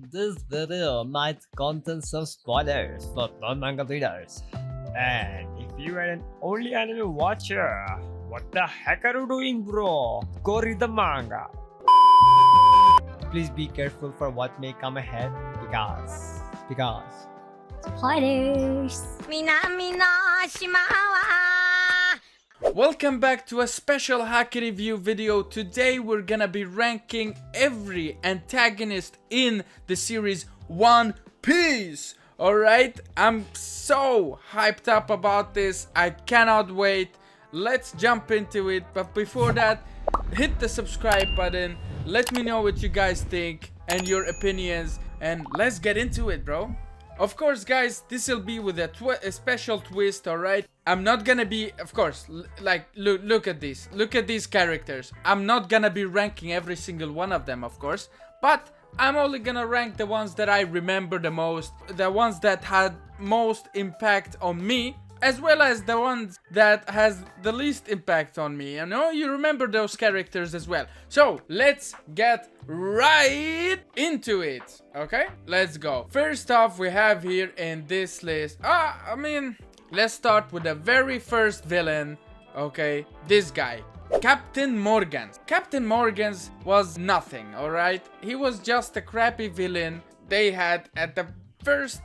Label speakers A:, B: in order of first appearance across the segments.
A: This video might contain some spoilers for non-manga readers. And if you are an only anime watcher, what the heck are you doing, bro? Go read the manga. Please be careful for what may come ahead because
B: Spoilers!
C: Welcome back to a special haki review video. Today we're gonna be ranking every antagonist in the series One Piece. Alright, I'm so hyped up about this. I cannot wait. Let's jump into it. But before that, hit the subscribe button. Let me know what you guys think and your opinions. And let's get into it, bro. Of course, guys, this will be with a special twist, alright? I'm not gonna be, of course, look at this. Look at these characters. I'm not gonna be ranking every single one of them, of course. But I'm only gonna rank the ones that I remember the most. The ones that had most impact on me. As well as the ones that has the least impact on me. You know, you remember those characters as well. So, let's get right into it. Okay, let's go. First off, we have here in this list, let's start with the very first villain. Okay, this guy, Captain Morgans. Captain Morgans was nothing, alright? He was just a crappy villain they had at the first,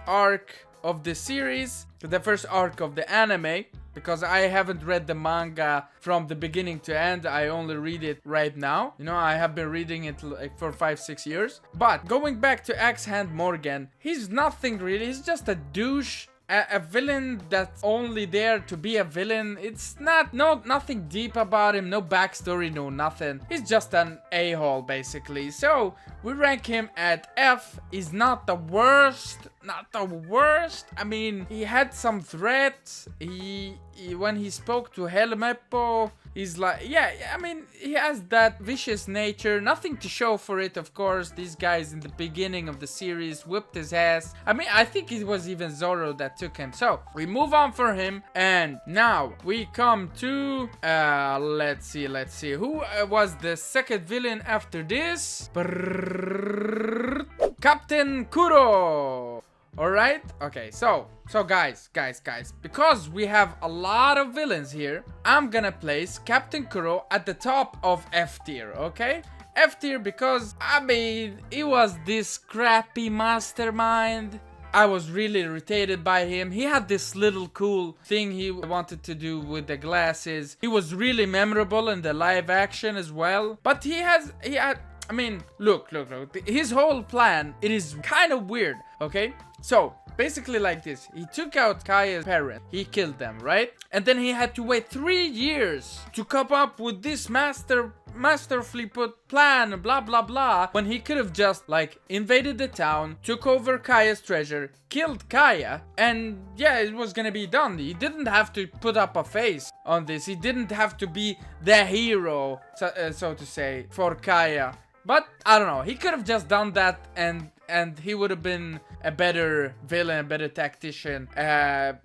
C: arc of the series, the first arc of the anime, because I haven't read the manga from the beginning to end. I only read it right now. You know, I have been reading it for 5-6 years. But going back to Axe Hand Morgan, he's nothing really. He's just a douche. A villain that's only there to be a villain. It's nothing deep about him, no backstory, no nothing. He's just an a-hole basically. So we rank him at F. He's not the worst, I mean, he had some threats. When he spoke to Helmeppo, he's like, I mean, he has that vicious nature. Nothing to show for it, of course. These guys in the beginning of the series whipped his ass. I mean, I think it was even Zoro that took him. So we move on for him, and now we come to let's see who was the second villain after this. Captain Kuro. Alright, okay, so guys, because we have a lot of villains here, I'm gonna place Captain Kuro at the top of F tier, okay? F tier because, I mean, he was this crappy mastermind. I was really irritated by him. He had this little cool thing he wanted to do with the glasses. He was really memorable in the live action as well. But he had, I mean, look. His whole plan, it is kind of weird, okay? So, basically like this. He took out Kaya's parents. He killed them, right? And then he had to wait 3 years to come up with this masterfully put plan, blah, blah, blah. When he could have just, invaded the town, took over Kaya's treasure, killed Kaya, and yeah, it was gonna be done. He didn't have to put up a face on this. He didn't have to be the hero, so to say, for Kaya. But, I don't know, he could have just done that and he would have been a better villain, a better tactician.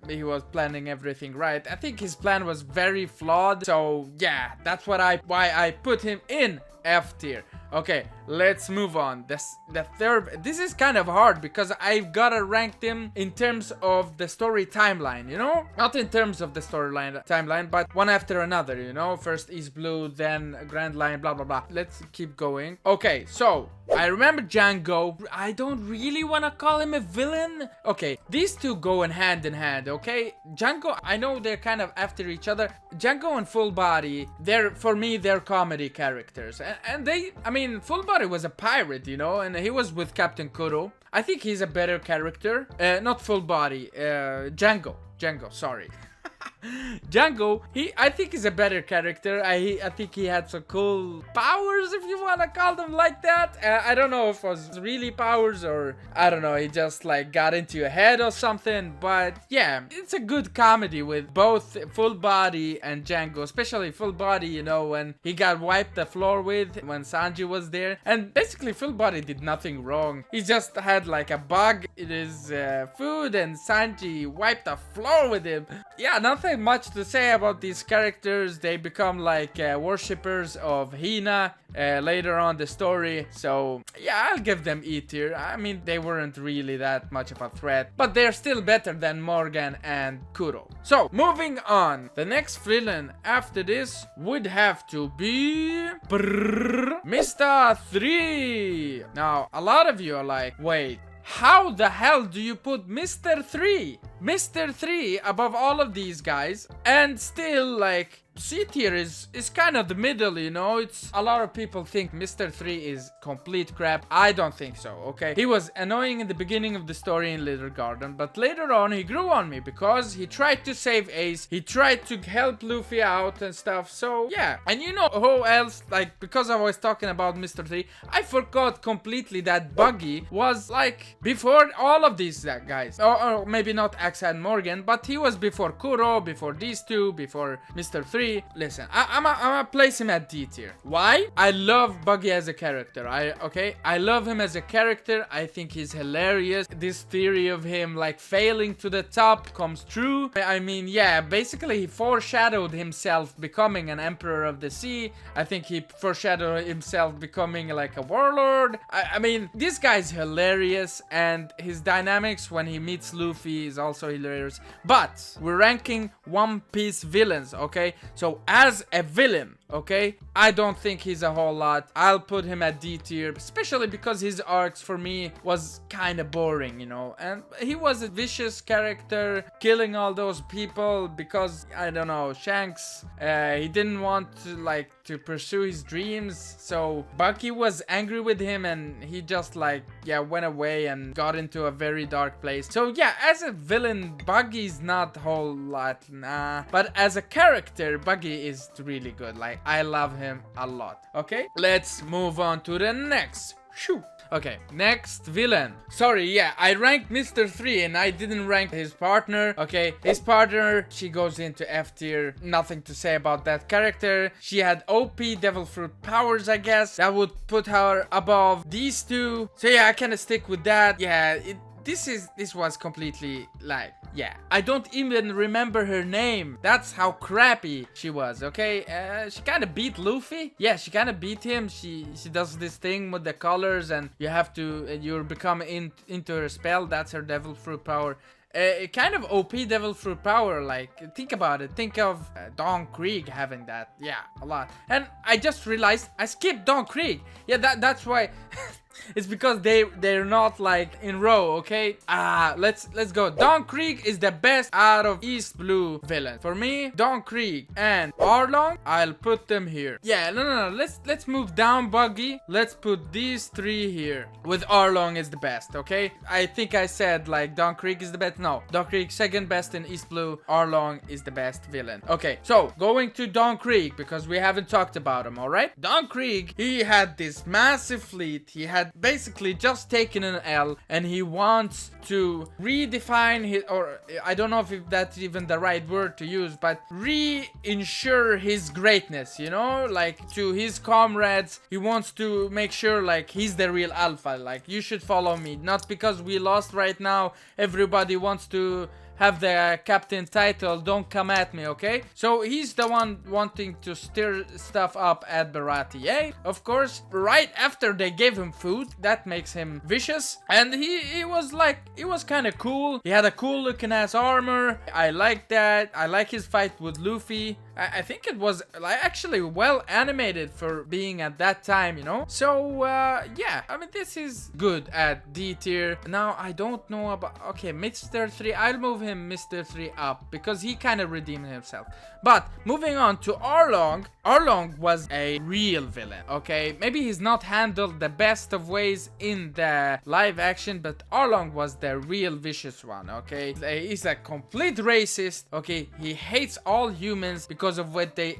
C: He was planning everything right. I think his plan was very flawed. So, yeah, that's why I put him in F tier. Okay, let's move on. The third, this is kind of hard because I've gotta rank them in terms of the story timeline, you know? Not in terms of the storyline timeline, but one after another, you know? First East Blue, then Grand Line, blah, blah, blah. Let's keep going. Okay, so I remember Django. I don't really want to call him a villain. Okay, these two go in hand, okay? Django, I know they're kind of after each other. Django and Full Body, for me, they're comedy characters. And they, I mean, Full Body was a pirate, you know, and he was with Captain Kuro. I think he's a better character. Not Full Body, Django, sorry. Django, I think he's a better character. I think he had some cool powers, if you want to call them like that. I don't know if it was really powers or, I don't know, he just got into your head or something. But yeah, it's a good comedy with both Full Body and Django, especially Full Body, you know, when he got wiped the floor with when Sanji was there. And basically Full Body did nothing wrong. He just had a bug in his food and Sanji wiped the floor with him. Yeah, nothing really much to say about these characters. They become like worshippers of Hina later on the story. So yeah, I'll give them E tier. I mean, they weren't really that much of a threat, but they're still better than Morgan and Kuro. So moving on, the next villain after this would have to be Mr. 3. Now, a lot of you are like, wait, how the hell do you put Mr. 3? Mr. 3 above all of these guys, and still like C tier is kind of the middle, you know. It's a lot of people think Mr. 3 is complete crap. I don't think so, okay? He was annoying in the beginning of the story in Little Garden, but later on he grew on me because he tried to save Ace, he tried to help Luffy out and stuff. So yeah, and you know who else, like, because I was talking about Mr. 3, I forgot completely that Buggy was like before all of these guys, or maybe not Axe and Morgan, but he was before Kuro, before these two, before Mr. 3. Listen, I'm gonna place him at D tier. Why? I love Buggy as a character. I love him as a character. I think he's hilarious. This theory of him like failing to the top comes true. I mean, yeah, basically he foreshadowed himself becoming an emperor of the sea. I think he foreshadowed himself becoming like a warlord. I mean, this guy's hilarious, and his dynamics when he meets Luffy is also hilarious. But we're ranking One Piece villains, okay? So as a villain, okay, I don't think he's a whole lot. I'll put him at D tier, especially because his arcs for me was kind of boring, you know. And he was a vicious character, killing all those people because, I don't know, Shanks, he didn't want to pursue his dreams. So Bucky was angry with him, and he just went away and got into a very dark place. So yeah, as a villain, Buggy's not a whole lot, nah. But as a character, Buggy is really good. Like, I love him a lot. Okay, let's move on to the next. Shoo. Okay, next villain. Sorry, yeah, I ranked Mr. 3 and I didn't rank his partner. Okay, his partner, she goes into F tier. Nothing to say about that character. She had OP Devil Fruit powers, I guess. That would put her above these two. So yeah, I kind of stick with that. Yeah, this was completely like, yeah, I don't even remember her name. That's how crappy she was, okay? She kind of beat Luffy. Yeah, she kind of beat him. She does this thing with the colors, and you have to, you become into her spell. That's her Devil Fruit power. Kind of OP Devil Fruit power, like, think about it. Think of Don Krieg having that. Yeah, a lot. And I just realized I skipped Don Krieg. Yeah, that's why. It's because they're not like in row, okay? Let's go. Don Krieg is the best out of East Blue villain. For me, Don Krieg and Arlong, I'll put them here. Yeah, no. Let's move down Buggy. Let's put these three here. With Arlong is the best, okay? I think I said like Don Krieg is the best. No, Don Krieg second best in East Blue. Arlong is the best villain. Okay, so going to Don Krieg because we haven't talked about him, all right? Don Krieg, he had this massive fleet. He had basically just taken an L, and he wants to redefine his, or I don't know if that's even the right word to use, but reinsure his greatness, you know, like to his comrades. He wants to make sure like he's the real alpha, like you should follow me, not because we lost right now, everybody wants to have the captain title, don't come at me, okay? So he's the one wanting to stir stuff up at Baratie. Of course, right after they gave him food, that makes him vicious. And he was like, it was kind of cool. He had a cool looking ass armor. I like that. I like his fight with Luffy. I think it was like actually well animated for being at that time, you know? So, yeah, I mean, this is good at D tier. Now, I don't know about, okay, Mr. 3, I'll move him Mr. 3 up because he kind of redeemed himself. But moving on to Arlong, Arlong was a real villain, okay? Maybe he's not handled the best of ways in the live action, but Arlong was the real vicious one, okay? He's a complete racist, okay? He hates all humans because of what they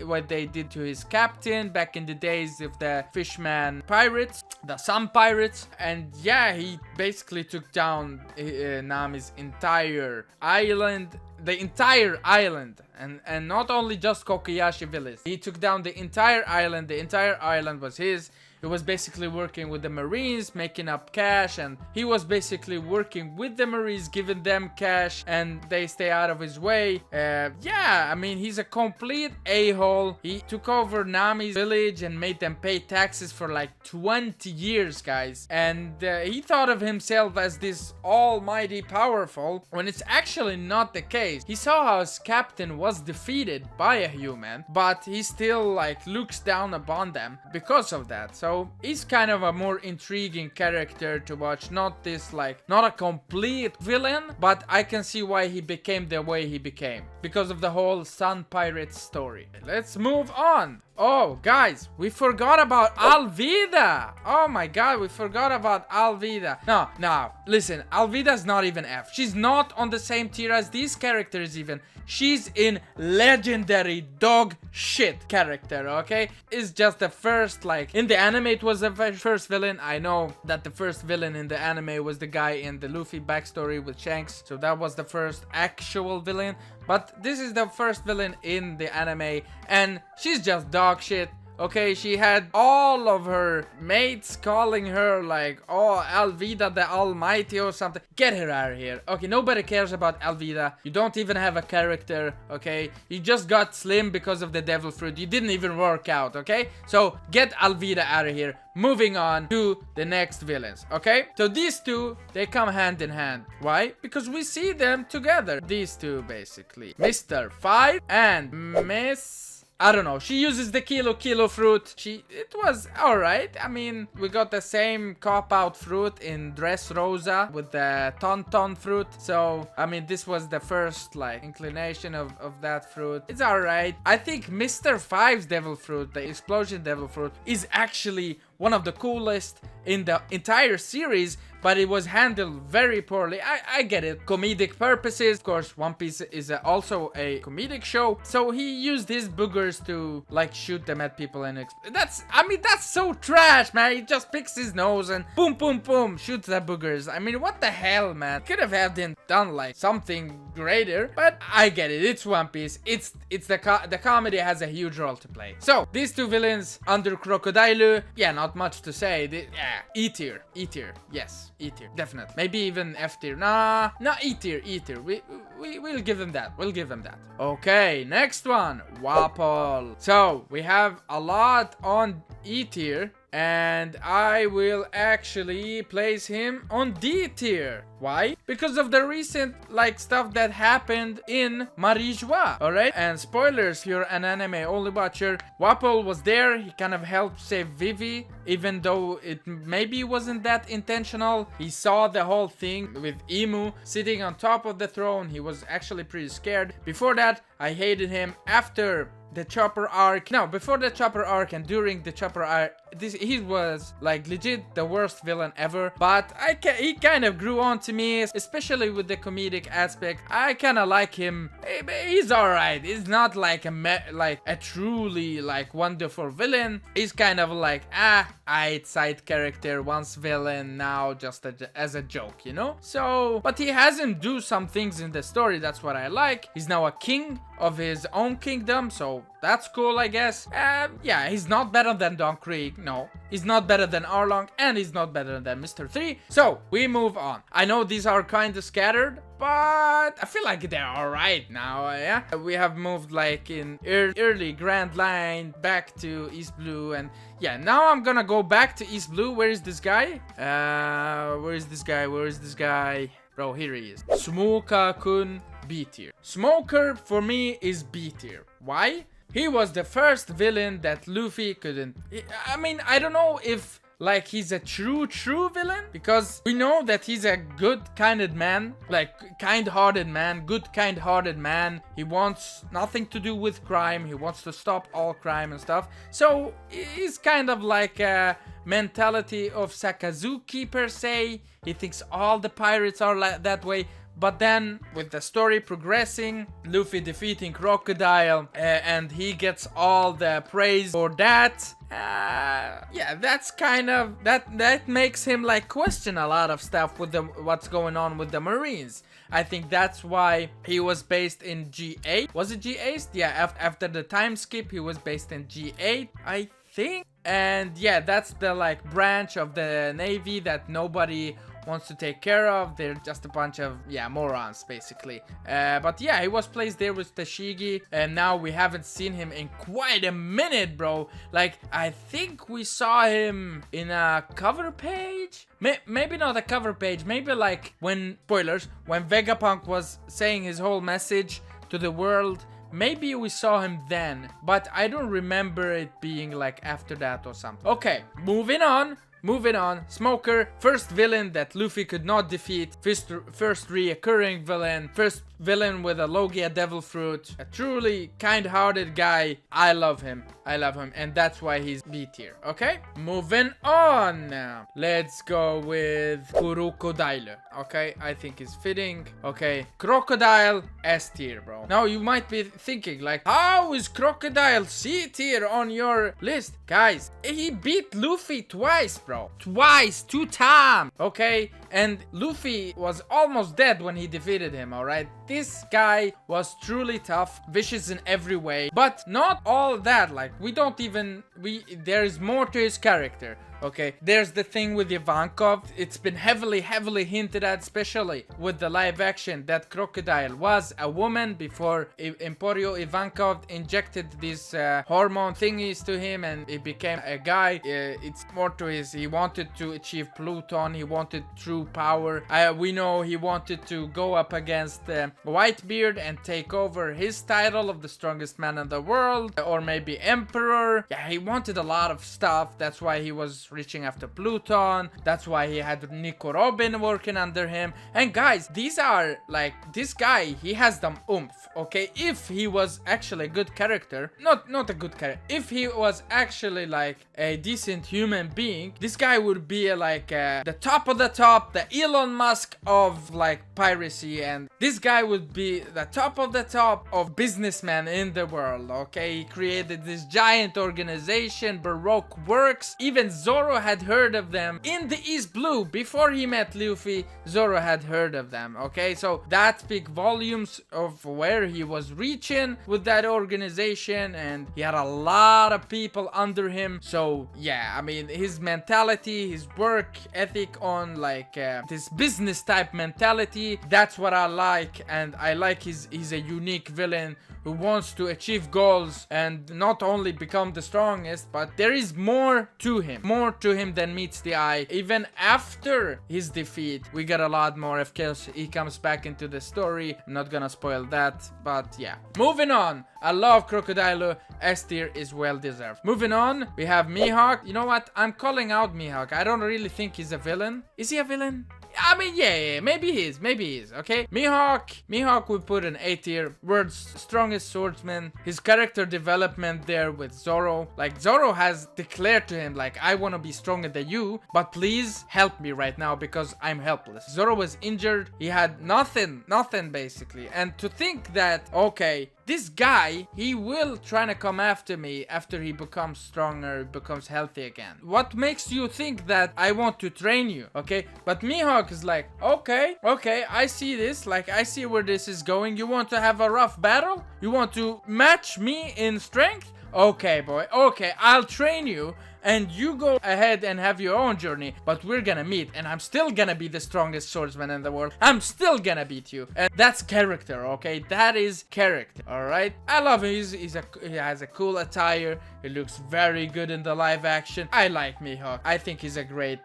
C: did to his captain back in the days of the Fishman pirates, the Sun pirates. And yeah, he basically took down Nami's entire island. The entire island, and not only just Kokoyashi village. He took down the entire island. The entire island was his. He was basically working with the Marines, making up cash, and he was basically working with the Marines, giving them cash, and they stay out of his way. Yeah, I mean, he's a complete a-hole. He took over Nami's village and made them pay taxes for like 20 years, guys. And he thought of himself as this almighty powerful, when it's actually not the case. He saw how his captain was defeated by a human, but he still like looks down upon them because of that. So he's kind of a more intriguing character to watch. Not this like, not a complete villain, but I can see why he became the way he became, because of the whole Sun Pirate story. Let's move on. Oh, guys, we forgot about Alvida. Oh my god, we forgot about Alvida. No, listen, Alvida's not even F. She's not on the same tier as these characters even. She's in legendary dog shit character, okay? It's just the first, like, in the anime it was the first villain. I know that the first villain in the anime was the guy in the Luffy backstory with Shanks. So that was the first actual villain. But this is the first villain in the anime, and she's just dog shit. Okay, she had all of her mates calling her like, oh, Alvida the Almighty or something. Get her out of here. Okay, nobody cares about Alvida. You don't even have a character, okay? You just got slim because of the devil fruit. You didn't even work out, okay? So get Alvida out of here. Moving on to the next villains, okay? So these two, they come hand in hand. Why? Because we see them together. These two, basically. Mr. 5 and Miss... I don't know, she uses the kilo fruit. It was alright. I mean, we got the same cop-out fruit in Dressrosa with the Tonton fruit. So, I mean, this was the first, like, inclination of that fruit. It's alright. I think Mr. 5's devil fruit, the explosion devil fruit, is actually one of the coolest in the entire series, but it was handled very poorly. I get it, comedic purposes. Of course, One Piece is also a comedic show, so he used his boogers to like shoot them at people, and that's so trash, man. He just picks his nose and boom, boom, boom, shoots the boogers. I mean, what the hell, man? Could have had him done like something greater, but I get it. It's One Piece. It's the comedy has a huge role to play. So these two villains under Crocodile, yeah, not much to say. Yeah, E tier, yes. E tier, definitely. Maybe even F tier. Nah, E tier. We'll give them that. Okay, next one, Wapol. So we have a lot on E tier, and I will actually place him on D tier. Why? Because of the recent like stuff that happened in Marijua. Alright? And spoilers, if you're an anime only watcher, Wapol was there. He kind of helped save Vivi, even though it maybe wasn't that intentional. He saw the whole thing with Imu sitting on top of the throne. He was actually pretty scared. Before that, I hated him. After the Chopper arc, no, before the Chopper arc and during the Chopper arc, he was like legit the worst villain ever. But he kind of grew on to me, especially with the comedic aspect. I kind of like him. He's alright. He's not like a truly like wonderful villain. He's kind of like side character, once villain, now just as a joke, you know. So, but he has him do some things in the story. That's what I like. He's now a king of his own kingdom, so that's cool, I guess. Yeah, he's not better than Don Krieg. No, he's not better than Arlong, and he's not better than Mr. 3. So we move on. I know these are kind of scattered, but I feel like they're alright now. Yeah, we have moved like in early Grand Line back to East Blue, and yeah, now I'm gonna go back to East Blue. Where is this guy? Where is this guy? Bro, here he is. Smoker-kun, B tier. Smoker for me is B tier. Why? He was the first villain that Luffy couldn't... I mean, I don't know if like he's a true villain, because we know that he's a good-kinded man, like kind-hearted man, good kind-hearted man. He wants nothing to do with crime. He wants to stop all crime and stuff. So he's kind of like a mentality of Sakazuki per se. He thinks all the pirates are like that way. But then, with the story progressing, Luffy defeating Crocodile, and he gets all the praise for that. Yeah, that's kind of that makes him like question a lot of stuff with what's going on with the Marines. I think that's why he was based in G8. Was it G8? Yeah, after the time skip, he was based in G8, I think. And yeah, that's the like branch of the Navy that nobody wants to take care of. They're just a bunch of, yeah, morons, basically. But yeah, he was placed there with Tashigi, and now we haven't seen him in quite a minute, bro. Like, I think we saw him in a cover page? Maybe not a cover page, maybe like when, spoilers, when Vegapunk was saying his whole message to the world. Maybe we saw him then, but I don't remember it being like after that or something. Okay, moving on. Moving on, Smoker, first villain that Luffy could not defeat, first reoccurring villain, first villain with a Logia Devil Fruit, a truly kind-hearted guy. I love him, and that's why he's B tier, okay? Moving on now. Let's go with Crocodile, okay? I think it's fitting, okay? Crocodile, S tier, bro. Now you might be thinking, like, how is Crocodile C tier on your list? Guys, he beat Luffy twice, bro. Twice, 2 times, okay? And Luffy was almost dead when he defeated him, alright? This guy was truly tough, vicious in every way, but not all that. Like, there is more to his character. Okay, there's the thing with Ivankov. It's been heavily hinted at, especially with the live action, that Crocodile was a woman before Emporio Ivankov injected these hormone thingies to him and he became a guy. It's more to he wanted to achieve Pluton, he wanted true power. We know he wanted to go up against Whitebeard and take over his title of the strongest man in the world, or maybe Emperor. Yeah, he wanted a lot of stuff. That's why he was reaching after Pluton. That's why he had Nico Robin working under him. And guys, these are like, this guy, he has them oomph, okay? If he was actually a good character, not a good character, if he was actually like a decent human being, this guy would be like the top of the top, the Elon Musk of like piracy, and this guy would be the top of the top of businessmen in the world, okay? He created this giant organization, Baroque Works. Even Zoro had heard of them in the East Blue. Before he met Luffy, Zoro had heard of them, okay? So that speaks volumes of where he was reaching with that organization, and he had a lot of people under him. So yeah, I mean, his mentality, his work ethic on like this business type mentality, that's what I like. And I like he's a unique villain who wants to achieve goals and not only become the strongest, but there is more to him than meets the eye. Even after his defeat, we got a lot more. Of course, he comes back into the story. I'm not gonna spoil that, but yeah. Moving on. I love Crocodile. S tier is well deserved. Moving on, we have Mihawk. You know what? I'm calling out Mihawk. I don't really think he's a villain. Is he a villain? I mean, yeah, maybe he is, okay? Mihawk we put an A tier. World's strongest swordsman. His character development there with Zoro. Like, Zoro has declared to him, like, I want to be stronger than you, but please help me right now because I'm helpless. Zoro was injured. He had nothing basically. And to think that, okay, this guy, he will try to come after me after he becomes stronger, becomes healthy again. What makes you think that I want to train you, okay? But Mihawk is like, okay, I see this. Like, I see where this is going. You want to have a rough battle? You want to match me in strength? Okay, boy. Okay, I'll train you. And you go ahead and have your own journey, but we're gonna meet, and I'm still gonna be the strongest swordsman in the world. I'm still gonna beat you, and that's character, okay? That is character, all right? I love him. He has a cool attire. He looks very good in the live action. I like Mihawk. I think he's a great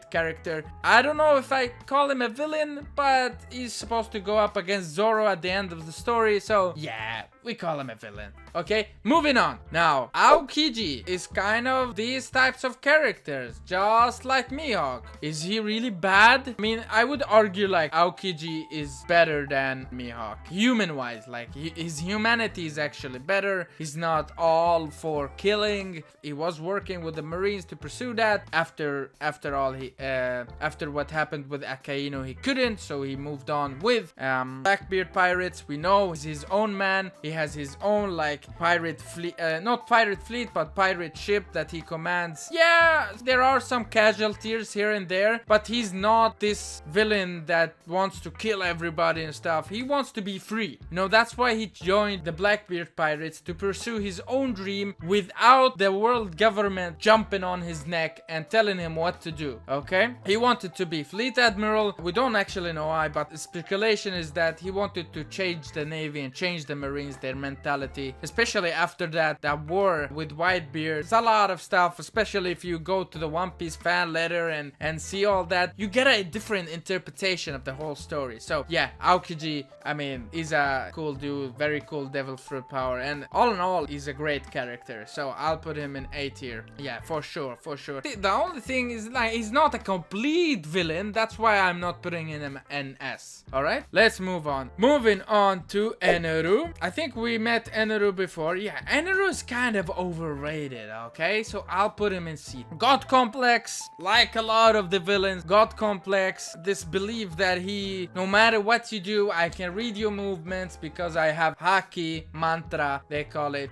C: character. I don't know if I call him a villain, but he's supposed to go up against Zoro at the end of the story, so yeah, we call him a villain. Okay, moving on. Now, Aokiji is kind of these types of characters, just like Mihawk. Is he really bad? I mean, I would argue like Aokiji is better than Mihawk. Human-wise, like his humanity is actually better. He's not all for killing. He was working with the Marines to pursue that. After what happened with Akainu, he couldn't, so he moved on with Blackbeard pirates. We know he's his own man. He has his own like pirate fleet, not pirate fleet, but pirate ship that he commands. fans. Yeah, there are some casualties here and there, but he's not this villain that wants to kill everybody and stuff. He wants to be free. You know, that's why he joined the Blackbeard Pirates, to pursue his own dream without the world government jumping on his neck and telling him what to do, okay? He wanted to be Fleet Admiral. We don't actually know why, but the speculation is that he wanted to change the Navy and change the Marines, their mentality, especially after that war with Whitebeard. It's a lot of stuff, especially if you go to the One Piece fan letter and see all that. You get a different interpretation of the whole story. So yeah, Aokiji, I mean, is a cool dude, very cool devil fruit power, and all in all, he's a great character. So I'll put him in A tier. Yeah, for sure, for sure. The only thing is, like, he's not a complete villain. That's why I'm not putting him an S. All right, let's move on. Moving on to Eneru. I think we met Eneru before. Yeah, Eneru is kind of overrated, okay? So I'll put him in C. God complex, like a lot of the villains. God complex, this belief that he, no matter what you do, I can read your movements because I have haki, mantra, they call it.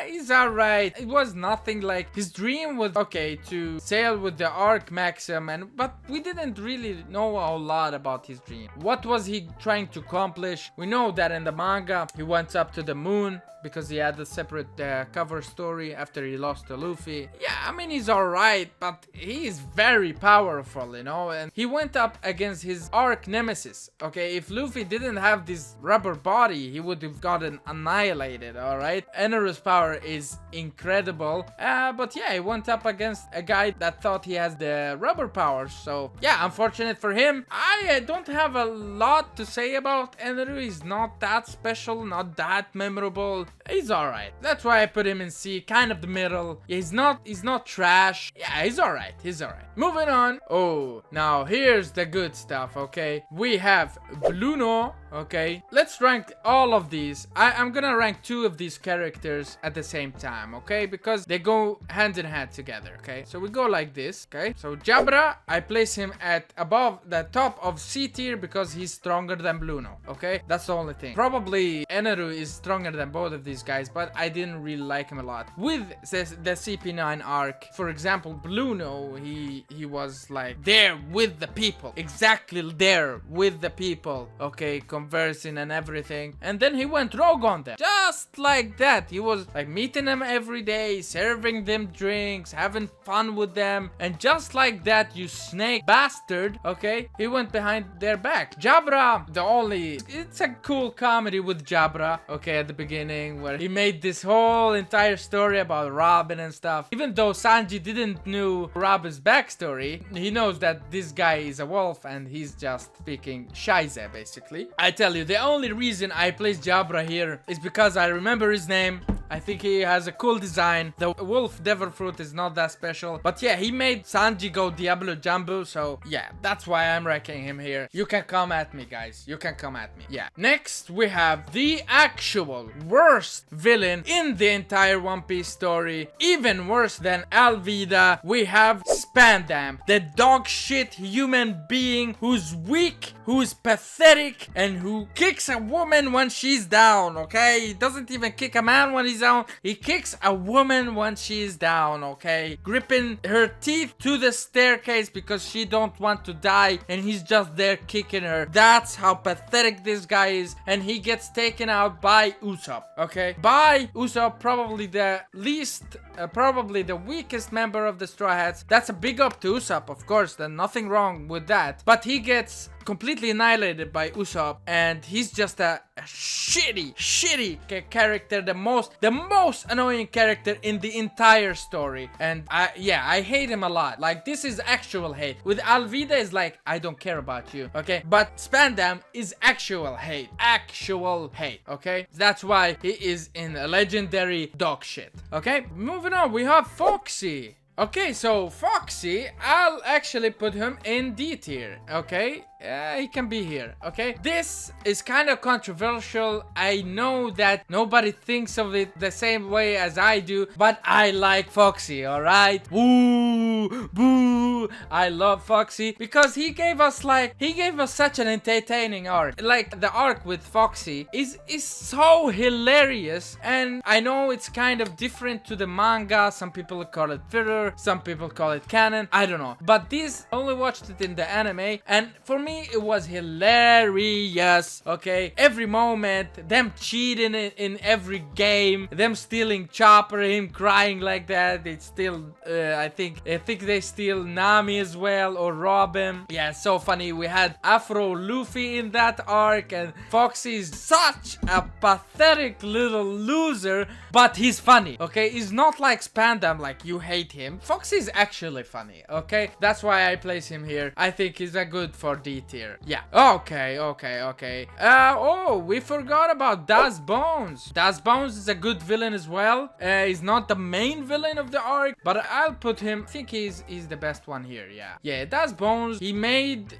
C: He's alright. It was nothing like, his dream was, okay, to sail with the Arc Maxim, but we didn't really know a lot about his dream. What was he trying to accomplish? We know that in the manga, he went up to the moon because he had a separate cover story after he lost to Luffy. Yeah, I mean, he's alright, but he is very powerful, you know, and he went up against his arch nemesis. Okay, if Luffy didn't have this rubber body, he would have gotten annihilated, alright? Eneru's power is incredible, but yeah, he went up against a guy that thought he has the rubber powers, so yeah, unfortunate for him. I don't have a lot to say about Eneru. He's not that special, not that memorable. He's alright. That's why I put him in C, kind of the middle. Yeah, he's not trash. Yeah, he's alright. He's alright. Moving on. Oh, now here's the good stuff, okay? We have Bluno, okay? Let's rank all of these. I'm gonna rank 2 of these characters at the same time, okay? Because they go hand in hand together, okay? So we go like this, okay? So Jabra, I place him at above the top of C tier because he's stronger than Bluno, okay? That's the only thing. Probably Eneru is stronger than both of these guys, but I didn't really like him a lot. With the CP9 arc, for example, Bluno, he was like there with the people, exactly there with the people, okay, conversing and everything, and then he went rogue on them, just like that. He was like meeting them every day, serving them drinks, having fun with them, and just like that, you snake bastard, okay, he went behind their back. Jabra, it's a cool comedy with Jabra, okay, at the beginning, where he made this whole entire story about Robin and stuff. Even though Sanji didn't know Robin's backstory, he knows that this guy is a wolf and he's just speaking Shize, basically. I tell you, the only reason I placed Jabra here is because I remember his name. I think he has a cool design. The wolf devil fruit is not that special, but yeah, he made Sanji go Diablo Jumbo, so yeah, that's why I'm ranking him here. You can come at me, guys. You can come at me. Yeah. Next, we have the actual worst villain in the entire One Piece story. Even worse than Alvida, we have Spandam, the dog shit human being who's weak, who's pathetic, and who kicks a woman when she's down, okay? He doesn't even kick a man when he's down. He kicks a woman when she's down, okay? Gripping her teeth to the staircase because she don't want to die, and he's just there kicking her. That's how pathetic this guy is, and he gets taken out by Usopp, okay? By Usopp, probably the probably the weakest member of the Straw Hats. That's a big up to Usopp, of course, there's nothing wrong with that, but he gets completely annihilated by Usopp, and he's just a shitty character, the most annoying character in the entire story, and I hate him a lot. Like, this is actual hate. With Alvida is like, I don't care about you, okay? But Spandam is actual hate, okay? That's why he is in a legendary dog shit, okay? Moving on, we have Foxy. Okay, so Foxy, I'll actually put him in D tier, okay? he can be here, okay? This is kind of controversial. I know that nobody thinks of it the same way as I do, but I like Foxy, alright? Woo! Boo! I love Foxy because he gave us such an entertaining arc. Like, the arc with Foxy is so hilarious, and I know it's kind of different to the manga. Some people call it filler, some people call it canon, I don't know. But this, I only watched it in the anime, and for me it was hilarious, okay? Every moment, them cheating in every game, them stealing Chopper, him crying like that. It's still, I think they steal Nami as well, or rob him. Yeah, so funny. We had Afro Luffy in that arc, and Foxy's such a pathetic little loser, but he's funny, okay? He's not like Spandam, like you hate him. Foxy's actually funny, okay? That's why I place him here. I think he's a good for D tier. Yeah. Okay. Oh, we forgot about Das Bones. Das Bones is a good villain as well. He's not the main villain of the arc, but I'll put him. I think he's the best one here. Yeah. Das Bones. He made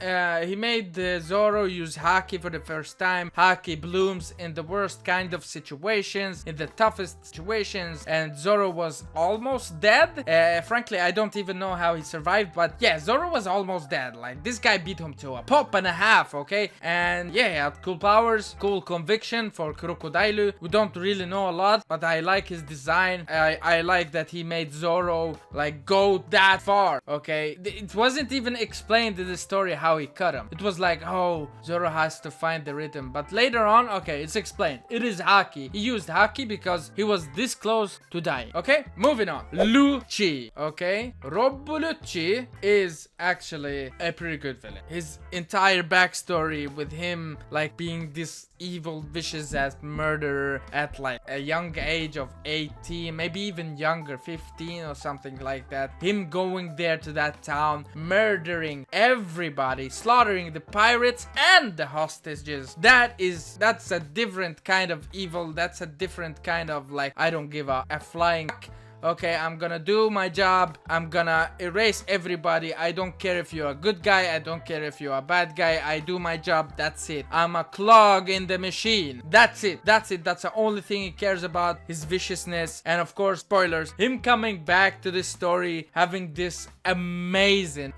C: Zoro use haki for the first time. Haki blooms in the worst kind of situations, in the toughest situations, and Zoro was almost dead. Frankly, I don't even know how he survived, but yeah, Zoro was almost dead. Like, this guy beat him to a pop and a half, okay? And yeah, he had cool powers, cool conviction for Crocodile. We don't really know a lot, but I like his design. I like that he made Zoro like go that far, okay? It wasn't even explained in the story how he cut him. It was like, oh, Zoro has to find the rhythm, but later on, okay, it's explained. It is haki. He used haki because he was this close to dying, okay? Moving on. Lucci, okay? Robulucci is actually a pretty good villain. His entire backstory with him like being this evil, vicious ass murderer at like a young age of 18, maybe even younger, 15 or something like that. Him going there to that town, murdering everybody, slaughtering the pirates and the hostages. That's a different kind of evil. That's a different kind of like, I don't give a flying. Okay, I'm gonna do my job. I'm gonna erase everybody. I don't care if you're a good guy. I don't care if you're a bad guy. I do my job. That's it. I'm a clog in the machine. That's it. That's the only thing he cares about. His viciousness. And of course, spoilers. Him coming back to this story, having this amazing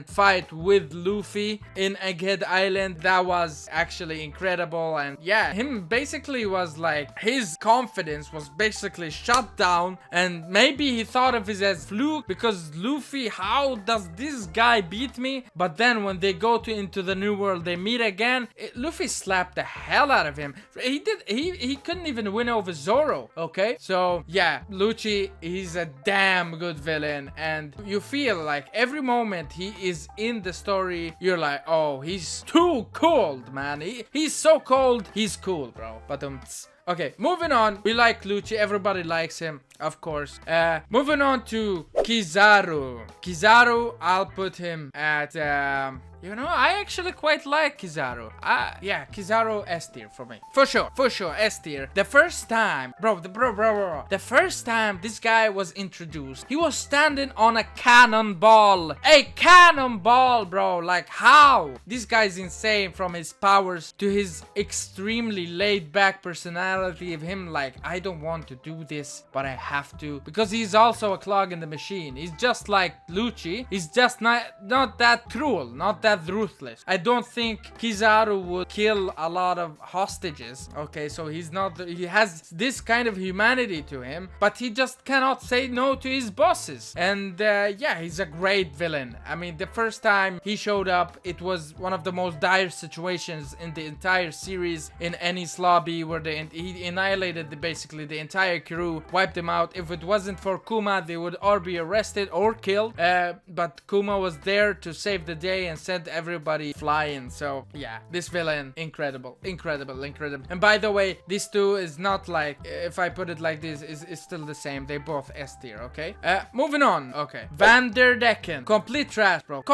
C: fight with Luffy in Egghead Island. That was actually incredible. And yeah, him basically was like, his confidence was basically shut down. And maybe he thought of it as fluke, because Luffy, how does this guy beat me? But then when they go into the new world, they meet again. Luffy slapped the hell out of him. He couldn't even win over Zoro, okay? So yeah, Lucci, he's a damn good villain, and you feel like every moment he is in the story, you're like, oh, he's too cold, man. He's so cold, he's cool, bro. But okay, moving on. We like Lucci. Everybody likes him, of course. Moving on to Kizaru. Kizaru, I'll put him at, I actually quite like Kizaru. Yeah, Kizaru S tier for me. For sure, S tier. The first time, the first time this guy was introduced, he was standing on a cannonball. A cannonball, bro. Like, how? This guy's insane, from his powers to his extremely laid back personality of him. Like, I don't want to do this, but I have to, because he's also a clog in the machine. He's just like Lucci. He's just not that cruel, not that ruthless. I don't think Kizaru would kill a lot of hostages. Okay, so he has this kind of humanity to him, but he just cannot say no to his bosses. And yeah, he's a great villain. I mean, the first time he showed up, it was one of the most dire situations in the entire series, in Eni's lobby, where he annihilated basically the entire crew, wiped them out. If it wasn't for Kuma, they would all be arrested or killed. But Kuma was there to save the day and sent everybody flying. So yeah, this villain, incredible. And by the way, these two is not like, if I put it like this, is still the same. They both S tier, okay? Moving on. Okay, Vanderdecken, complete trash, bro.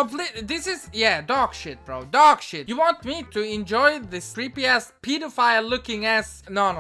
C: This is, yeah, dog shit, bro. Dog shit. You want me to enjoy this creepy ass pedophile looking ass? No.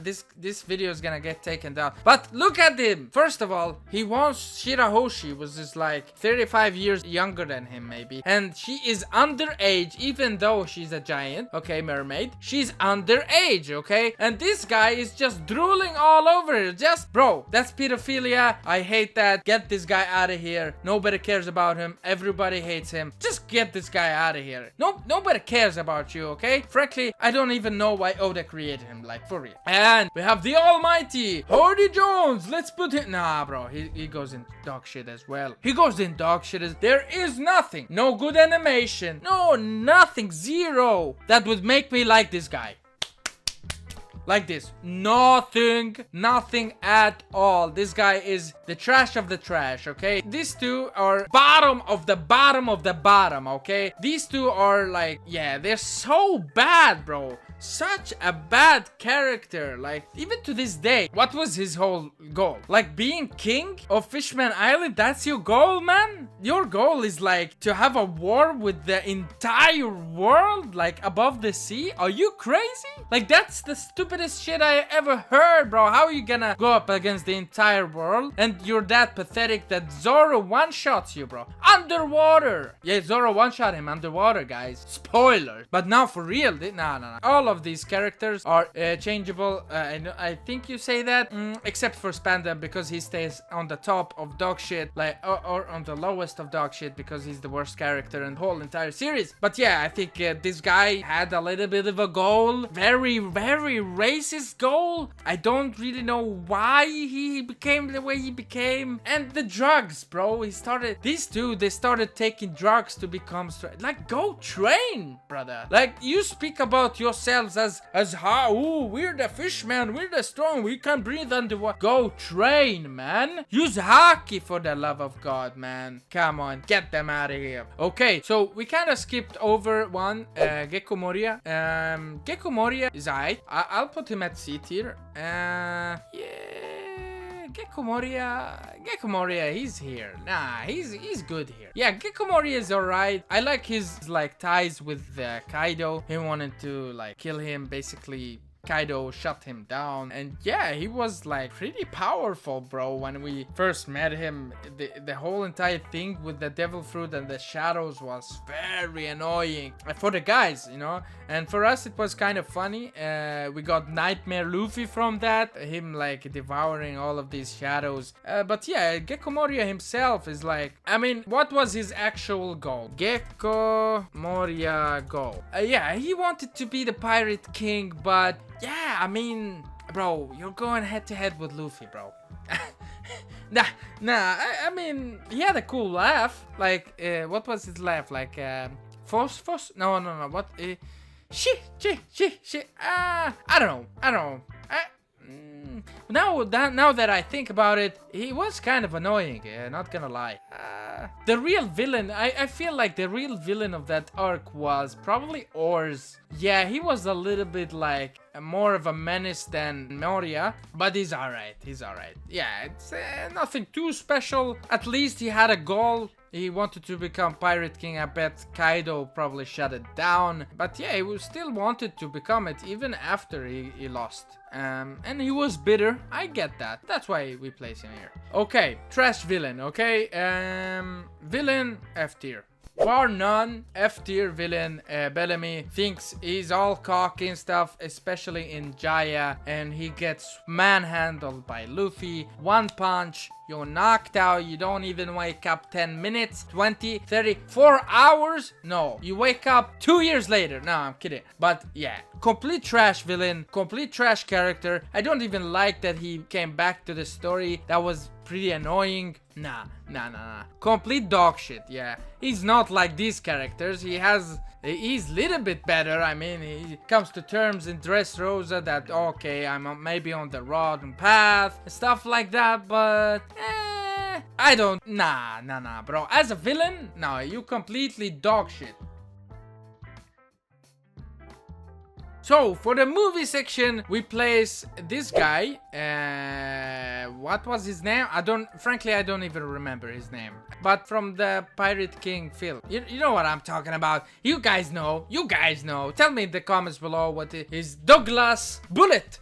C: This video is gonna get taken down. But look at him. First of all, he wants Shirahoshi, was just like 35 years younger than him maybe. And she is underage, even though she's a giant, okay, mermaid. She's underage, okay? And this guy is just drooling all over her. Just, bro, that's pedophilia. I hate that. Get this guy out of here. Nobody cares about him. Everybody hates him. Just get this guy out of here. Nobody cares about you, okay? Frankly, I don't even know why Oda created him, like, for real. And we have the almighty Hardy Jones. Let's put him... Nah, bro, he goes in dog shit as well. He goes in dog shit as... There is nothing. No good animation. No, nothing. Zero. That would make me like this guy. Like this. Nothing at all. This guy is the trash of the trash, okay? These two are bottom of the bottom of the bottom, okay? These two are like, yeah, they're so bad, bro. Such a bad character. Like, even to this day, what was his whole goal? Like, being king of Fishman Island? That's your goal, man? Your goal is like to have a war with the entire world, like above the sea? Are you crazy? Like, that's the stupidest shit I ever heard, bro. How are you gonna go up against the entire world? And you're that pathetic that Zoro one-shots you, bro. Underwater. Yeah, Zoro one-shot him underwater, guys. Spoiler. But now for real, nah. All of these characters are changeable. I think you say that, except for Spanda, because he stays on the top of dog shit, like, or on the lowest of dog shit, because he's the worst character in the whole entire series. But yeah, I think this guy had a little bit of a goal, very racist goal. I don't really know why he became the way he became. And the drugs, bro. These two, they started taking drugs to become strong. Like, go train, brother. Like, you speak about yourselves as how, ooh, we're the fishmen, we're the strong, we can breathe underwater. Go train, man. Use haki, for the love of God, man. Come on, get them out of here. Okay, so we kind of skipped over one, Gecko Moria. Gecko Moria is alright. I'll put him at C tier. Yeah. Gecko Moria, he's here. Nah, he's good here. Yeah, Gecko Moria is alright. I like his, like, ties with Kaido. He wanted to, like, kill him, basically. Kaido shut him down, and yeah, he was like pretty powerful, bro. When we first met him, the whole entire thing with the devil fruit and the shadows was very annoying for the guys, you know, and for us it was kind of funny. We got Nightmare Luffy from that, him like devouring all of these shadows. But yeah, Gecko Moria himself is like, I mean, what was his actual goal? Gecko Moria goal, yeah, he wanted to be the pirate king, but yeah, I mean, bro, you're going head to head with Luffy, bro. Nah, I mean, he had a cool laugh. Like, what was his laugh? Like, Fos? No, what? Shit. I don't know. Now that I think about it, he was kind of annoying, not gonna lie. The real villain, I feel like the real villain of that arc was probably Oars. Yeah, he was a little bit like more of a menace than Moria, but he's alright. Yeah, it's nothing too special. At least he had a goal. He wanted to become Pirate King. I bet Kaido probably shut it down. But yeah, he still wanted to become it even after he lost. And he was bitter. I get that. That's why we place him here. Okay, trash villain, okay? Villain, F tier. Bar none, F tier villain. Bellamy thinks he's all cocky and stuff, especially in Jaya, and he gets manhandled by Luffy. One punch, you're knocked out. You don't even wake up 10 minutes, 20, 30, 4 hours. No, you wake up 2 years later. No, I'm kidding. But yeah, complete trash villain, complete trash character. I don't even like that he came back to the story. That was pretty annoying. Nah. Complete dog shit, yeah. He's not like these characters. He's a little bit better. I mean, he comes to terms in Dressrosa that, okay, I'm maybe on the wrong path, stuff like that, but I don't, nah, bro. As a villain, no, you completely dog shit. So, for the movie section, we place this guy. What was his name? Frankly, I don't even remember his name. But from the Pirate King film. You know what I'm talking about. You guys know. Tell me in the comments below what it is. Douglas Bullet.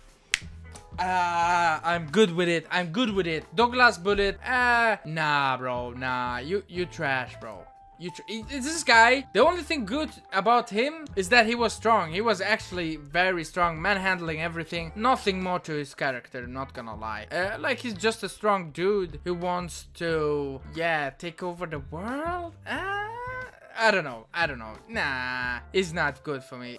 C: I'm good with it. I'm good with it. Douglas Bullet. Nah, bro. Nah, you trash, bro. This guy, the only thing good about him is that he was strong. He was actually very strong, manhandling everything. Nothing more to his character, not gonna lie. Like, he's just a strong dude who wants to, yeah, take over the world. I don't know. Nah, it's not good for me.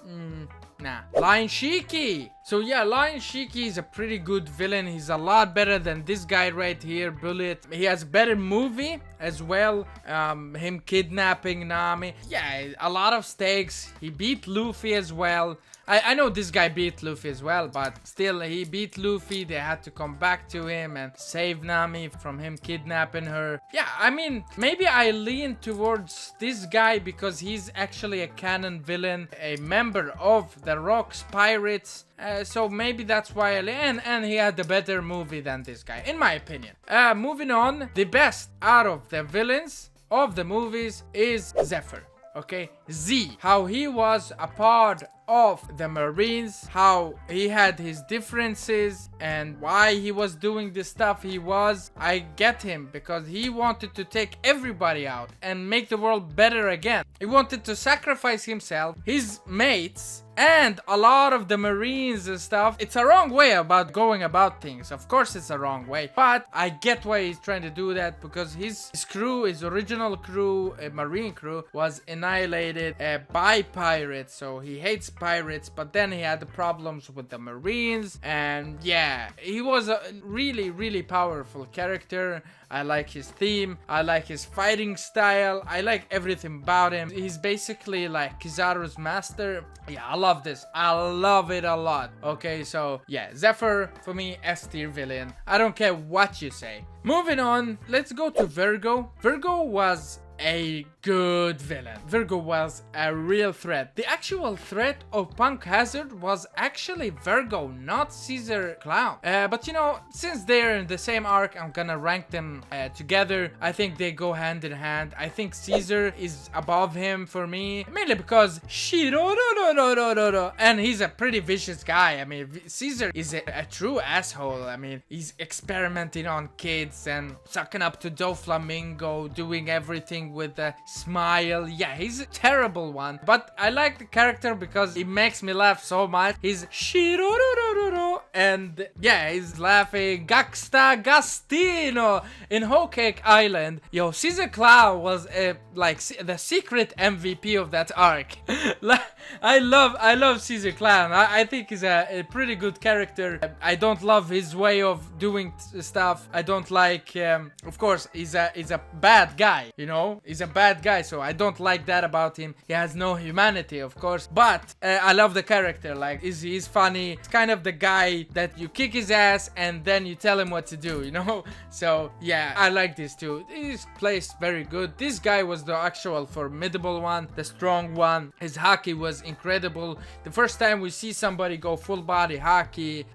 C: Nah. Lion Shiki. So yeah, Lion Shiki is a pretty good villain. He's a lot better than this guy right here, Bullet. He has a better movie as well. Him kidnapping Nami. Yeah, a lot of stakes. He beat Luffy as well. I know this guy beat Luffy as well, but still, he beat Luffy. They had to come back to him and save Nami from him kidnapping her. Yeah, I mean, maybe I lean towards this guy because he's actually a canon villain, a member of the Rocks Pirates. So maybe that's why and he had a better movie than this guy, in my opinion. Moving on, the best out of the villains of the movies is Zephyr. Okay, Z, how he was a part of the Marines, how he had his differences and why he was doing the stuff he was. I get him because he wanted to take everybody out and make the world better again. He wanted to sacrifice himself, his mates, and a lot of the Marines and stuff. It's a wrong way about going about things. Of course it's a wrong way, but I get why he's trying to do that, because his crew, his original crew, Marine crew, was annihilated by pirates. So he hates pirates, but then he had the problems with the Marines, and yeah, he was a really powerful character. I like his theme, I like his fighting style, I like everything about him. He's basically like Kizaru's master. Yeah, I love this. I love it a lot. Okay, so yeah, Zephyr, for me, S tier villain. I don't care what you say. Moving on, let's go to Virgo. Virgo was a good villain. Virgo was a real threat. The actual threat of Punk Hazard was actually Virgo, not Caesar Clown. But you know, since they're in the same arc, I'm gonna rank them together. I think they go hand in hand. I think Caesar is above him for me, mainly because and he's a pretty vicious guy. I mean, Caesar is a true asshole. I mean, he's experimenting on kids and sucking up to Doflamingo, doing everything with a smile. Yeah, he's a terrible one, but I like the character because he makes me laugh so much. He's and yeah, he's laughing Gaxta Gastino in Whole Cake Island. Yo, Caesar Clown was like the secret MVP of that arc. I love Caesar Clown. I think he's a pretty good character. I don't love his way of doing stuff. I don't like of course he's a bad guy, you know. He's a bad guy, so I don't like that about him. He has no humanity, of course, but I love the character. Like, he's funny. It's kind of the guy that you kick his ass and then you tell him what to do, you know. So yeah, I like this too. He's placed very good. This guy was the actual formidable one, the strong one. His haki was incredible. The first time we see somebody go full body haki,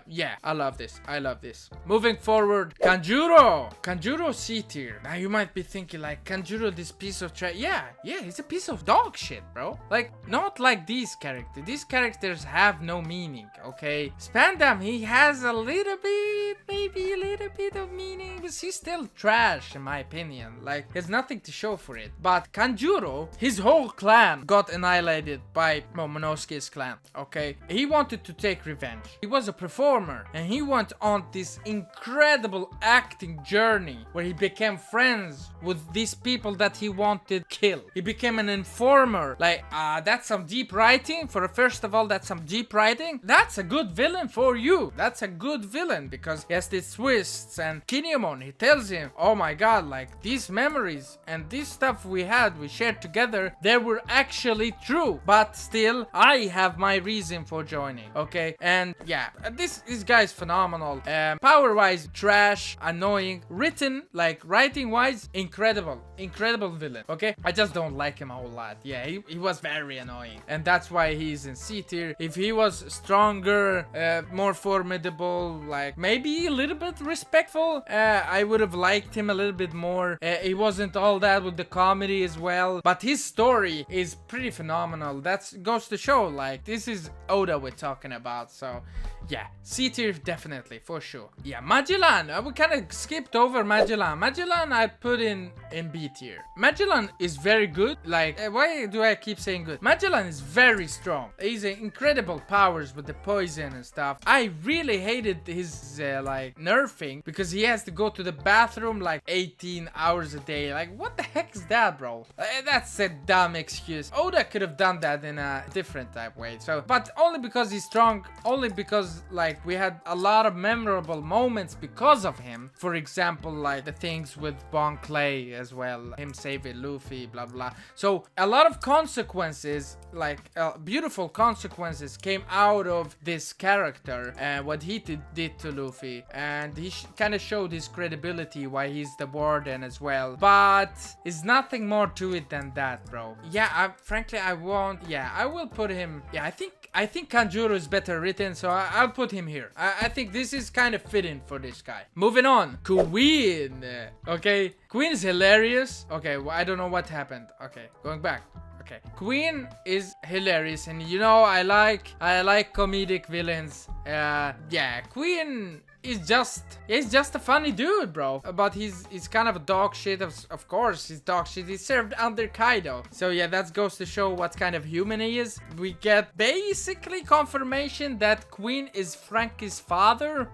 C: yeah, I love this. I love this. Moving forward, Kanjuro C tier. Now you might be thinking like, Kanjuro, this piece of trash. Yeah, he's a piece of dog shit, bro. Like, not like these characters. These characters have no meaning, okay? Spandam, he has a little bit, maybe a little bit of meaning, but he's still trash in my opinion. Like, there's nothing to show for it. But Kanjuro, his whole clan got annihilated by Momonosuke's clan, okay? He wanted to take revenge. He was a performer, and he went on this incredible acting journey where he became friends with these people that he wanted killed. He became an informer. Like, that's some deep writing. First of all, that's some deep writing. That's a good villain for you. That's a good villain because he has these twists. And Kinemon, he tells him, oh my god, like, these memories and this stuff we shared together, they were actually true. But still, I have my reason for joining, okay? And yeah, this guy is phenomenal. Power-wise, trash, annoying. Written, like, writing-wise, incredible villain, okay? I just don't like him a whole lot. Yeah, he was very annoying, and that's why he's in C tier. If he was stronger, more formidable, like maybe a little bit respectful, I would have liked him a little bit more. He wasn't all that with the comedy as well, but his story is pretty phenomenal. That goes to show, like, this is Oda we're talking about, so Yeah, C tier definitely, for sure. Yeah, Magellan, we kind of skipped over Magellan. Magellan I put in B tier. Magellan is very good. Like, why do I keep saying good? Magellan is very strong. He's incredible powers with the poison and stuff. I really hated his like nerfing because he has to go to the bathroom like 18 hours a day. Like, what the heck is that, bro? That's a dumb excuse. Oda could have done that in a different type way. So, but only because he's strong, only because like we had a lot of memorable moments because of him. For example, like the things with Bon Clay as well, him saving Luffy, blah blah. So a lot of consequences, like beautiful consequences, came out of this character and what he did to Luffy, and he kind of showed his credibility why he's the warden as well. But it's nothing more to it than that, bro. Yeah, frankly, I won't. Yeah, I will put him. Yeah, I think Tanjiro is better written, so I'll put him here. I think this is kind of fitting for this guy. Moving on, Queen. Okay, Queen is hilarious. Okay, well, I don't know what happened. Okay, going back. Okay, Queen is hilarious, and you know I like comedic villains. Yeah, Queen is just a funny dude, bro. But he's kind of a dog shit. Of course, he's dog shit. He's served under Kaido. So yeah, that goes to show what kind of human he is. We get basically confirmation that Queen is Frankie's father,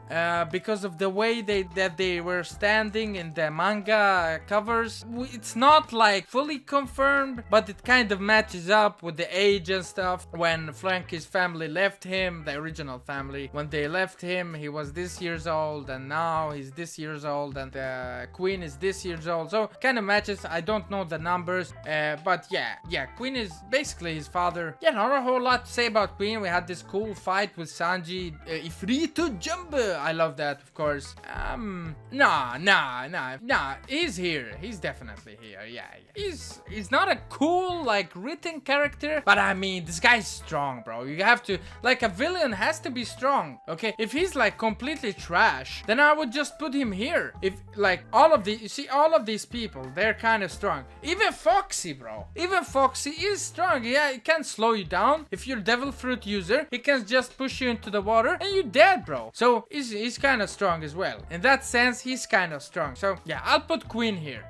C: because of the way that they were standing in the manga covers. It's not like fully confirmed, but it kind of matches up with the age and stuff. When Frankie's family left him, the original family, when they left him, he was this year's old, and now he's this year's old, and the Queen is this year's old. So kind of matches. I don't know the numbers, but yeah, Queen is basically his father. Yeah, not a whole lot to say about Queen. We had this cool fight with Sanji, Ifrito Jumbo. I love that, of course. Nah. He's here. He's definitely here. Yeah. He's not a cool like written character, but I mean, this guy's strong, bro. You have to, like, a villain has to be strong. Okay, if he's like completely trash, then I would just put him here. If like all of these people, they're kind of strong. Even Foxy, bro. Even Foxy is strong. Yeah, it can slow you down. If you're Devil Fruit user, he can just push you into the water and you're dead, bro. So he's kind of strong as well. In that sense, he's kind of strong. So yeah, I'll put Queen here.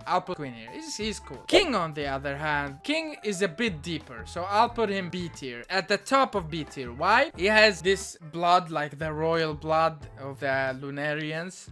C: He's cool. King, on the other hand, King is a bit deeper. So I'll put him B tier. At the top of B tier. Why? He has this blood, like the royal blood of the Lunarians.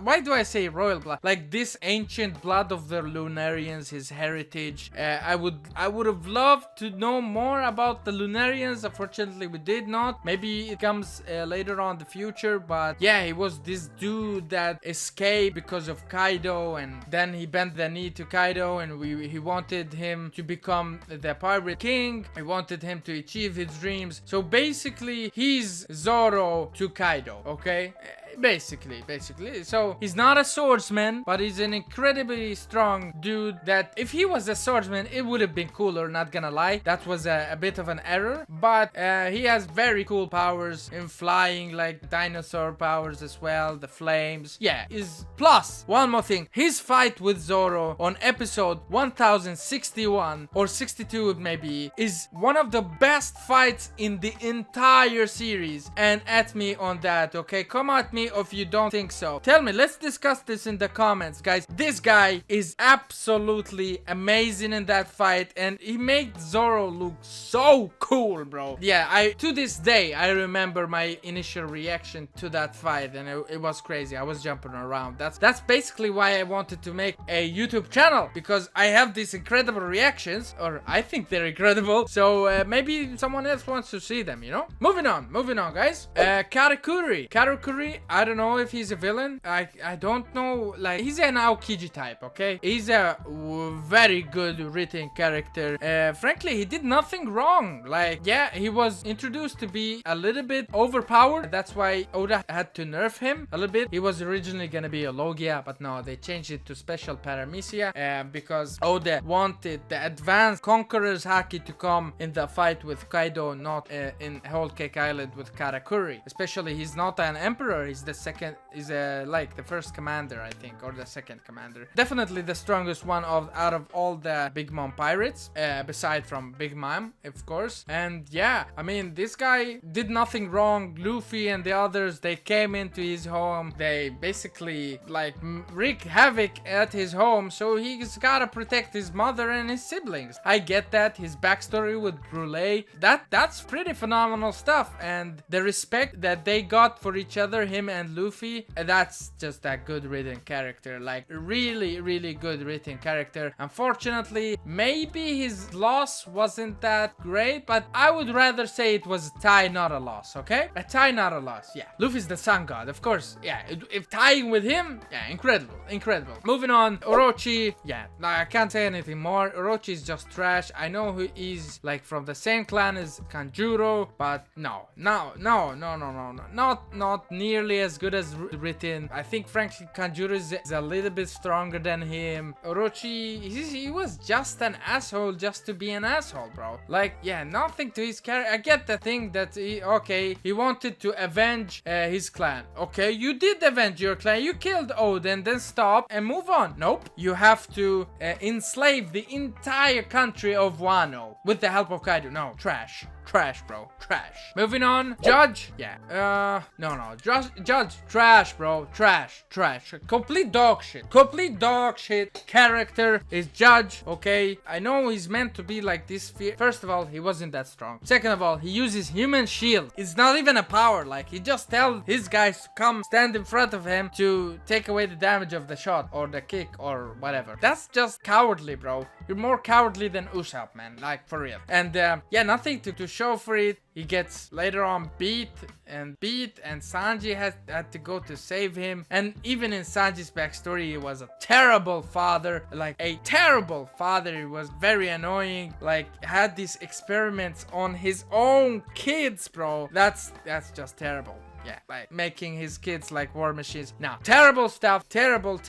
C: Why do I say royal blood? Like this ancient blood of the Lunarians, his heritage. I would have loved to know more about the Lunarians. Unfortunately, we did not. Maybe it comes later on in the future, but yeah, he was this dude that escaped because of Kaido, and then he bent the knee to Kaido, and he wanted him to become the pirate king. He wanted him to achieve his dreams. So basically, he's Zoro to Kaido, okay? Basically. So he's not a swordsman, but he's an incredibly strong dude that if he was a swordsman, it would have been cooler, not gonna lie. That was a bit of an error, but he has very cool powers in flying, like dinosaur powers as well, the flames. Yeah, plus one more thing. His fight with Zoro on episode 1061 or 62 maybe is one of the best fights in the entire series. And at me on that, okay? Come at me if you don't think so. Tell me, let's discuss this in the comments, guys. This guy is absolutely amazing in that fight, and he made Zoro look so cool, bro. Yeah, to this day, I remember my initial reaction to that fight, and it was crazy. I was jumping around. That's basically why I wanted to make a YouTube channel, because I have these incredible reactions, or I think they're incredible. So maybe someone else wants to see them, you know? Moving on, guys. Katakuri, I don't know if he's a villain. I don't know. Like, he's an Aokiji type, okay? He's a very good written character. Frankly, he did nothing wrong. Like, yeah, he was introduced to be a little bit overpowered. That's why Oda had to nerf him a little bit. He was originally gonna be a Logia, but no, they changed it to special paramecia because Oda wanted the advanced Conqueror's haki to come in the fight with Kaido, not in Whole Cake Island with Katakuri. Especially, he's not an emperor, he's is the second, is like the first commander, I think, or the second commander. Definitely the strongest one out of all the Big Mom pirates, beside from Big Mom, of course. And yeah, I mean, this guy did nothing wrong. Luffy and the others, they came into his home. They basically like wreak havoc at his home, so he's gotta protect his mother and his siblings. I get that. His backstory with Brule, that's pretty phenomenal stuff, and the respect that they got for each other, him and Luffy, that's just a good written character. Like really, really good written character. Unfortunately, maybe his loss wasn't that great, but I would rather say it was a tie, not a loss. Okay, a tie, not a loss. Yeah, Luffy's the sun god, of course. Yeah, if tying with him, yeah, incredible, incredible. Moving on, Orochi. Yeah, I can't say anything more. Orochi is just trash. I know who is like from the same clan as Tanjiro, but no, not nearly as good as written. I think frankly Tanjiro is a little bit stronger than him. Orochi, he was just an asshole just to be an asshole, bro. Like, yeah, nothing to his character. I get the thing that he wanted to avenge his clan. Okay, you did avenge your clan. You killed Odin, then stop and move on. Nope, you have to enslave the entire country of Wano with the help of Kaido. No, trash. Trash, bro. Trash. Moving on. Judge. Yeah. No. Judge. Trash, bro. Trash. Complete dog shit. Complete dog shit. Character is Judge. Okay. I know he's meant to be like this. First of all, he wasn't that strong. Second of all, he uses human shield. It's not even a power. Like, he just tells his guys to come stand in front of him to take away the damage of the shot or the kick or whatever. That's just cowardly, bro. You're more cowardly than Usopp, man. Like, for real. And yeah, nothing to show for it. He gets later on beat, and Sanji had to go to save him. And even in Sanji's backstory, he was a terrible father. Like, a terrible father. He was very annoying. Like, had these experiments on his own kids, bro. That's just terrible. Yeah, like making his kids like war machines. Now, terrible stuff. Terrible.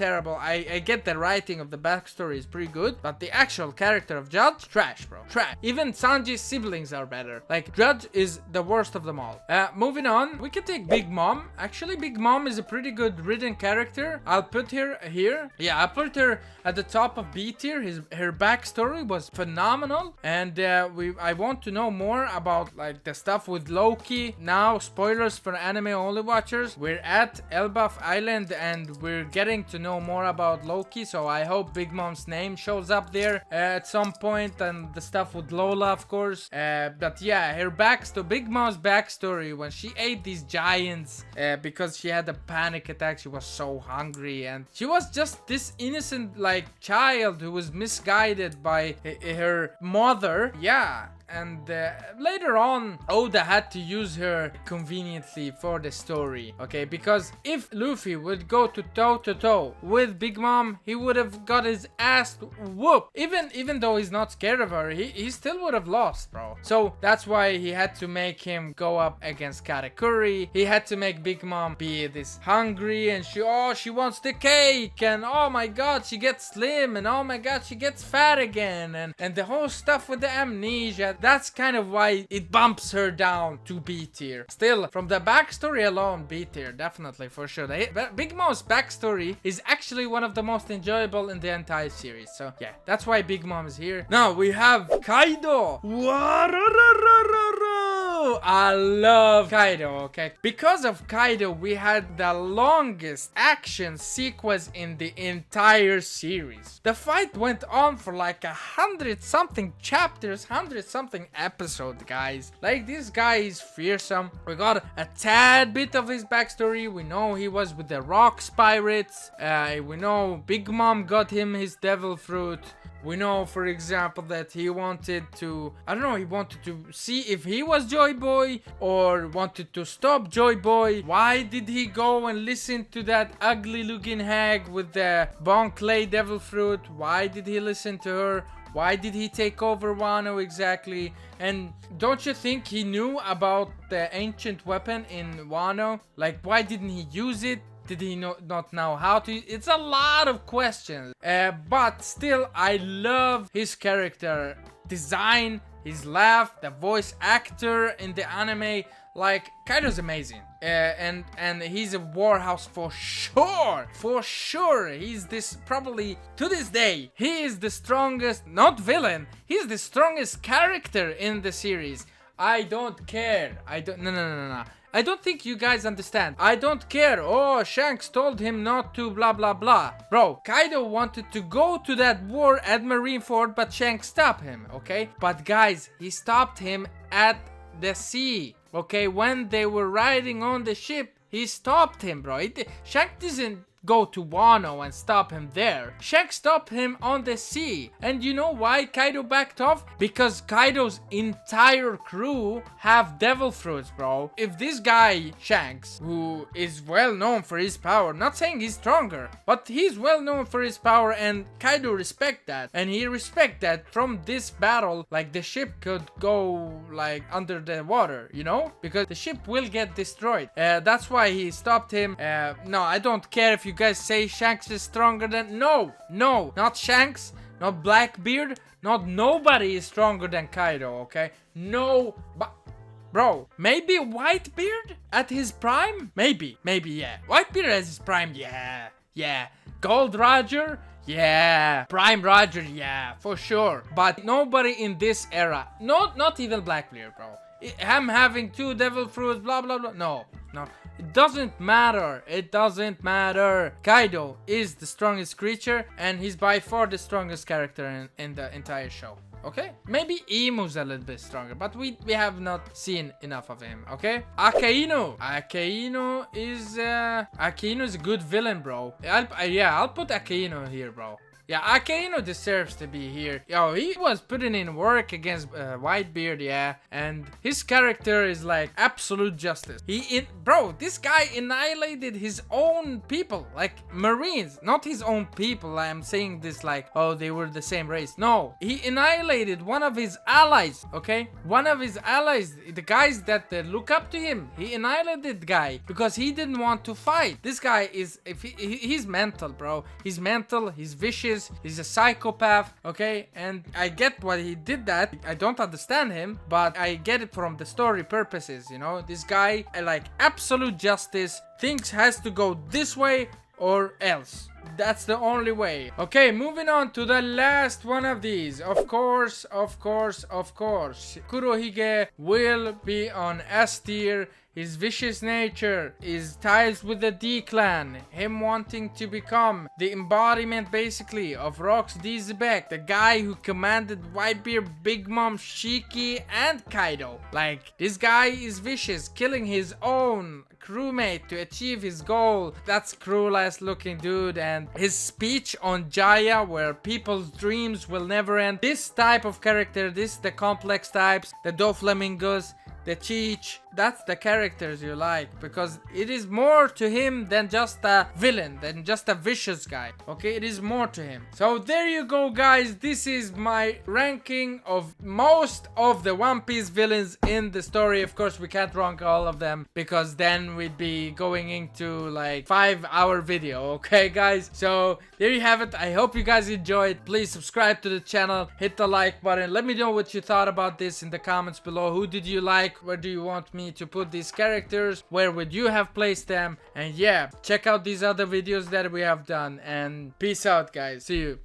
C: I get the writing of the backstory is pretty good, but the actual character of Judge, trash, bro. Trash. Even Sanji's siblings are better. Like, Judge is the worst of them all. Moving on, we can take Big Mom. Actually, Big Mom is a pretty good written character. I'll put her here. Yeah, I put her at the top of B tier. Her backstory was phenomenal, and I want to know more about like the stuff with Loki. Now, spoilers for anime only watchers, we're at Elbaf Island and we're getting to know more about Loki, so I hope Big Mom's name shows up there at some point, and the stuff with Lola, of course. But yeah, her backstory, Big Mom's backstory, when she ate these giants because she had a panic attack, she was so hungry, and she was just this innocent like child who was misguided by her mother. Yeah. And later on, Oda had to use her conveniently for the story, okay? Because if Luffy would go to toe with Big Mom, he would have got his ass whooped. Even though he's not scared of her, he still would have lost, bro. So that's why he had to make him go up against Katakuri. He had to make Big Mom be this hungry, and she wants the cake, and oh my god, she gets slim, and oh my god, she gets fat again, and the whole stuff with the amnesia. That's kind of why it bumps her down to B tier. Still, from the backstory alone, B tier, definitely, for sure. Big Mom's backstory is actually one of the most enjoyable in the entire series. So yeah, that's why Big Mom is here. Now we have Kaido. I love Kaido, okay? Because of Kaido, we had the longest action sequence in the entire series. The fight went on for like 100-something chapters, 100-something episodes, guys. Like, this guy is fearsome. We got a tad bit of his backstory. We know he was with the Rocks Pirates. We know Big Mom got him his devil fruit. We know, for example, that he wanted to, he wanted to see if he was Joy Boy or wanted to stop Joy Boy. Why did he go and listen to that ugly looking hag with the Bon Clay devil fruit? Why did he listen to her? Why did he take over Wano exactly? And don't you think he knew about the ancient weapon in Wano? Like, why didn't he use it? Did he not know how to? It's a lot of questions. But still, I love his character design. his laugh, the voice actor in the anime. Like, Kaido's amazing. And he's a warhouse for sure. For sure. He's this, probably, to this day, he is the strongest, not villain, he's the strongest character in the series. I don't care. No. I don't think you guys understand. I don't care. Oh, Shanks told him not to blah blah blah. Bro, Kaido wanted to go to that war at Marineford, but Shanks stopped him, okay? But guys, he stopped him at the sea, okay? When they were riding on the ship, he stopped him, bro. Shanks doesn't go to Wano and stop him there. Shanks stopped him on the sea. And you know why Kaido backed off? Because Kaido's entire crew have devil fruits, bro. If this guy, Shanks, who is well known for his power, not saying he's stronger, but he's well known for his power, and Kaido respect that. And he respect that from this battle, like the ship could go like under the water, you know? Because the ship will get destroyed. That's why he stopped him. No, I don't care if you guys say Shanks is stronger than... No, not Shanks, not Blackbeard, not nobody is stronger than Kaido, okay? No, but... Bro, maybe Whitebeard at his prime? Maybe, yeah. Whitebeard at his prime, yeah. Gold Roger? Yeah. Prime Roger, yeah, for sure. But nobody in this era, not even Blackbeard, bro. Him having 2 devil fruits, blah, blah, blah. No. It doesn't matter. Kaido is the strongest creature, and he's by far the strongest character in the entire show. Okay? Maybe Imu's a little bit stronger, but we have not seen enough of him, okay? Akainu. Akainu is a good villain, bro. I'll put Akainu here, bro. Yeah, Akainu deserves to be here. Yo, he was putting in work against Whitebeard, yeah. And his character is like absolute justice. Bro, this guy annihilated his own people, like Marines. Not his own people. I'm saying this like, oh, they were the same race. No, he annihilated one of his allies, okay? One of his allies, the guys that look up to him. He annihilated the guy because he didn't want to fight. This guy is, he's mental, bro. He's mental, he's vicious. He's a psychopath, okay? And I get why he did that. I don't understand him, but I get it from the story purposes, you know? This guy, like absolute justice, thinks has to go this way or else. That's the only way. Okay, moving on to the last one of these. Of course. Kurohige will be on S tier. His vicious nature, his ties with the D-clan, him wanting to become the embodiment basically of Rox D. Zebek, the guy who commanded Whitebeard, Big Mom, Shiki, and Kaido. Like, this guy is vicious, killing his own crewmate to achieve his goal. That's cruel ass looking dude. And his speech on Jaya, where people's dreams will never end. This type of character, the complex types, the Doflamingos, the Cheech, that's the characters you like, because it is more to him than just a villain, than just a vicious guy. Okay, it is more to him. So there you go, guys. This is my ranking of most of the One Piece villains in the story. Of course, we can't rank all of them because then we'd be going into like 5-hour video. Okay, guys. So there you have it. I hope you guys enjoyed. Please subscribe to the channel, hit the like button. Let me know what you thought about this in the comments below. Who did you like? Where do you want me to put these characters? Where would you have placed them? And yeah, check out these other videos that we have done, and peace out, guys. See you.